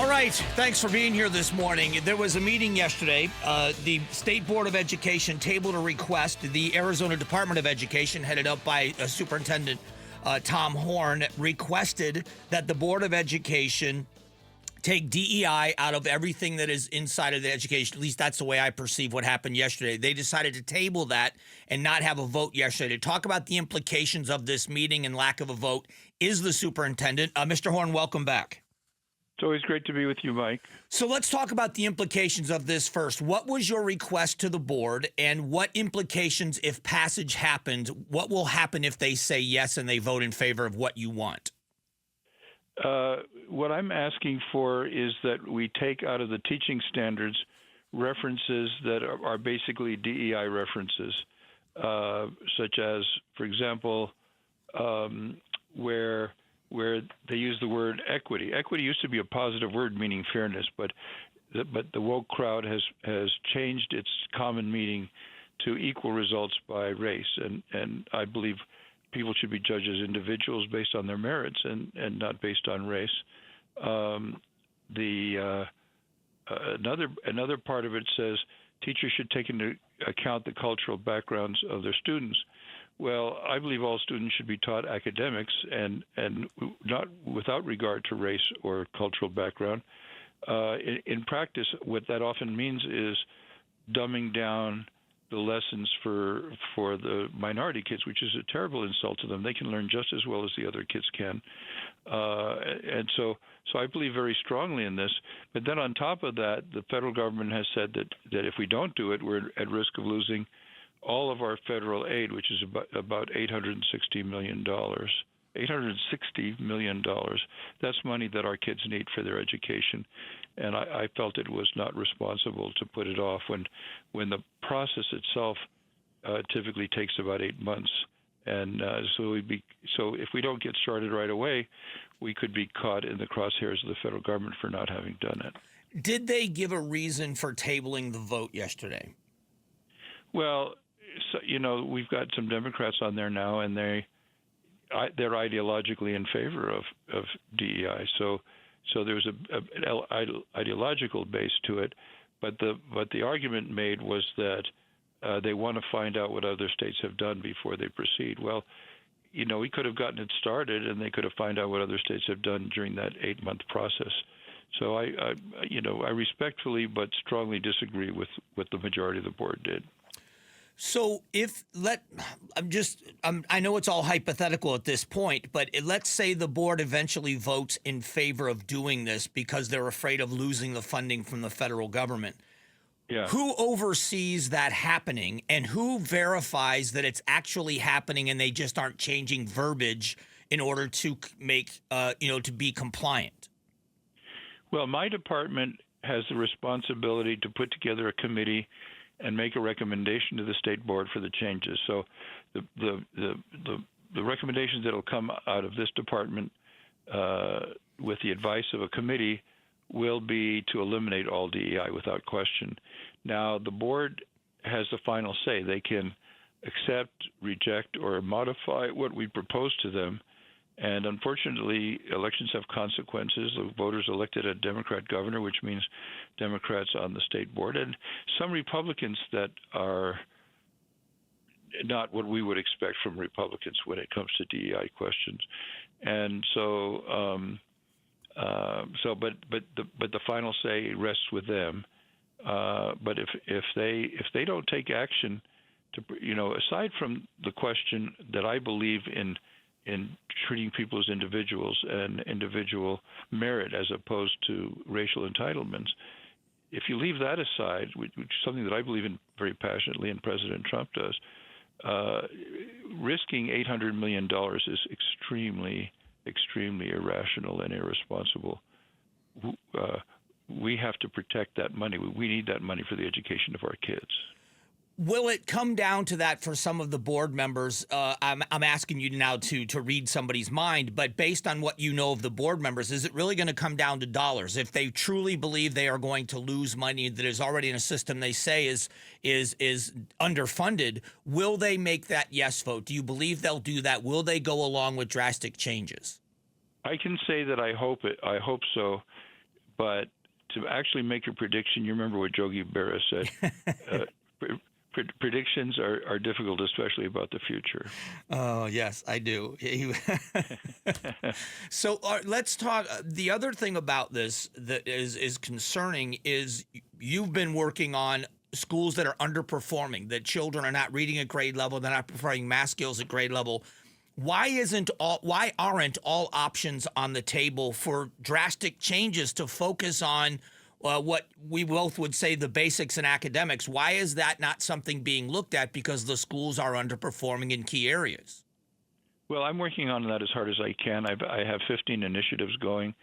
All right, thanks for being here this morning. There was a meeting yesterday. The State Board of Education tabled a request. The Arizona Department of Education, headed up by Superintendent Tom Horne, requested that the Board of Education take DEI out of everything that is inside of the education. At least that's the way I perceive what happened yesterday. They decided to table that and not have a vote yesterday. To talk about the implications of this meeting and lack of a vote is the superintendent. Mr. Horne, welcome back. It's always great to be with you, Mike. So let's talk about the implications of this first. What was your request to the board, and what implications, if passage happens, what will happen if they say yes and they vote in favor of what you want? What I'm asking for is that we take out of the teaching standards references that are basically DEI references, such as, for example, where they use the word equity. Equity used to be a positive word meaning fairness, but the woke crowd has changed its common meaning to equal results by race, and I believe people should be judged as individuals based on their merits and not based on race. Another part of it says teachers should take into account the cultural backgrounds of their students. Well, I believe all students should be taught academics and not without regard to race or cultural background. In practice, what that often means is dumbing down the lessons for the minority kids, which is a terrible insult to them. They can learn just as well as the other kids can. And so I believe very strongly in this. But then on top of that, the federal government has said that if we don't do it, we're at risk of losing all of our federal aid, which is about $860 million. $860 million. That's money that our kids need for their education. And I felt it was not responsible to put it off when the process itself typically takes about 8 months. And so if we don't get started right away, we could be caught in the crosshairs of the federal government for not having done it. Did they give a reason for tabling the vote yesterday? Well, we've got some Democrats on there now, and they're ideologically in favor of DEI. So there's an ideological base to it, but the argument made was that they want to find out what other states have done before they proceed. Well, we could have gotten it started, and they could have found out what other states have done during that 8-month process. So I respectfully but strongly disagree with what the majority of the board did. So I know it's all hypothetical at this point, but let's say the board eventually votes in favor of doing this because they're afraid of losing the funding from the federal government. Yeah. Who oversees that happening, and who verifies that it's actually happening and they just aren't changing verbiage in order to make, to be compliant? Well, my department has the responsibility to put together a committee and make a recommendation to the state board for the changes. So the recommendations that will come out of this department with the advice of a committee will be to eliminate all DEI without question. Now, the board has the final say. They can accept, reject, or modify what we propose to them. And unfortunately, elections have consequences. The voters elected a Democrat governor, which means Democrats on the state board, and some Republicans that are not what we would expect from Republicans when it comes to DEI questions. And but the final say rests with them. But if they don't take action to, aside from the question that I believe in treating people as individuals and individual merit as opposed to racial entitlements, if you leave that aside, which is something that I believe in very passionately and President Trump does, risking $800 million is extremely, extremely irrational and irresponsible. We have to protect that money. We need that money for the education of our kids. Will it come down to that for some of the board members? I'm asking you now to read somebody's mind, but based on what you know of the board members, is it really going to come down to dollars? If they truly believe they are going to lose money that is already in a system they say is underfunded, will they make that yes vote? Do you believe they'll do that? Will they go along with drastic changes? I can say that I hope so, but to actually make a prediction, you remember what Yogi Berra said. Predictions are difficult, especially about the future. Oh, yes, I do. So let's talk. The other thing about this that is concerning is you've been working on schools that are underperforming, that children are not reading at grade level, they're not performing math skills at grade level. Why aren't all options on the table for drastic changes to focus on what we both would say the basics in academics? Why is that not something being looked at because the schools are underperforming in key areas? Well, I'm working on that as hard as I can. I have 15 initiatives going.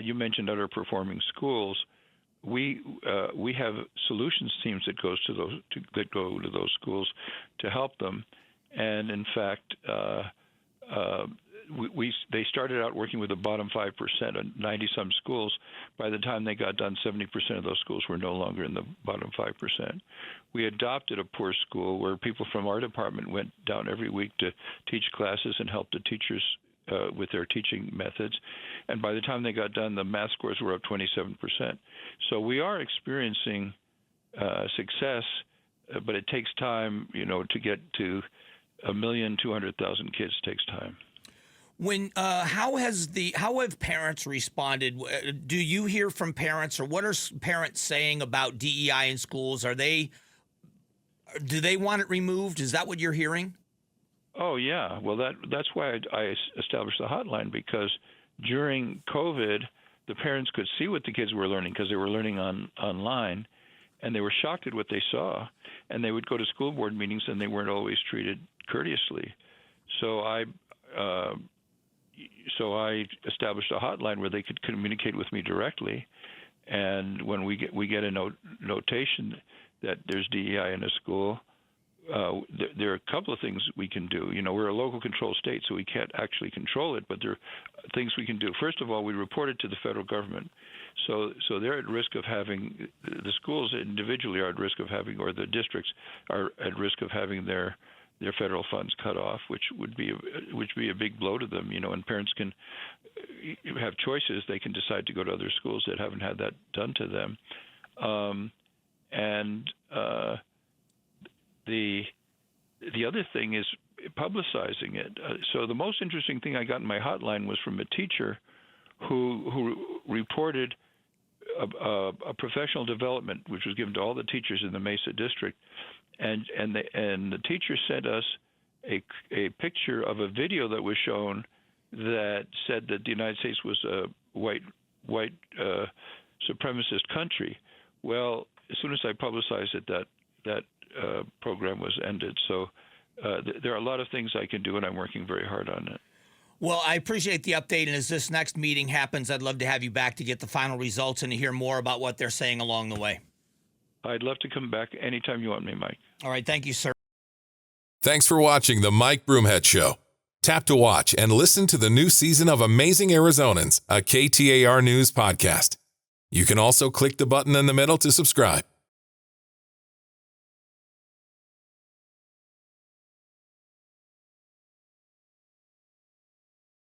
You mentioned underperforming schools. We have solutions teams that go to those schools to help them, and in fact, they started out working with the bottom 5% of 90-some schools. By the time they got done, 70% of those schools were no longer in the bottom 5%. We adopted a poor school where people from our department went down every week to teach classes and help the teachers with their teaching methods. And by the time they got done, the math scores were up 27%. So we are experiencing success, but it takes time, to get to 1,200,000 kids takes time. How have parents responded? Do you hear from parents, or what are parents saying about DEI in schools? Do they want it removed? Is that what you're hearing? Oh yeah. Well, that's why I established the hotline, because during COVID, the parents could see what the kids were learning because they were learning online, and they were shocked at what they saw, and they would go to school board meetings and they weren't always treated courteously. So I established a hotline where they could communicate with me directly, and when we get a notation that there's DEI in a school, there are a couple of things we can do. We're a local control state, so we can't actually control it, but there are things we can do. First of all, we report it to the federal government. So they're at risk of having, the schools individually are at risk of having, or the districts are at risk of having their federal funds cut off, which would be a big blow to them, and parents can have choices. They can decide to go to other schools that haven't had that done to them. The other thing is publicizing it. So the most interesting thing I got in my hotline was from a teacher who reported a professional development which was given to all the teachers in the Mesa district, and the teacher sent us a picture of a video that was shown that said that the United States was a white supremacist country. Well, as soon as I publicized it, that program was ended. So there are a lot of things I can do, and I'm working very hard on it. Well, I appreciate the update, and as this next meeting happens, I'd love to have you back to get the final results and to hear more about what they're saying along the way. I'd love to come back anytime you want me, Mike. All right. Thank you, sir. Thanks for watching the Mike Broomhead Show. Tap to watch and listen to the new season of Amazing Arizonans, a KTAR News podcast. You can also click the button in the middle to subscribe.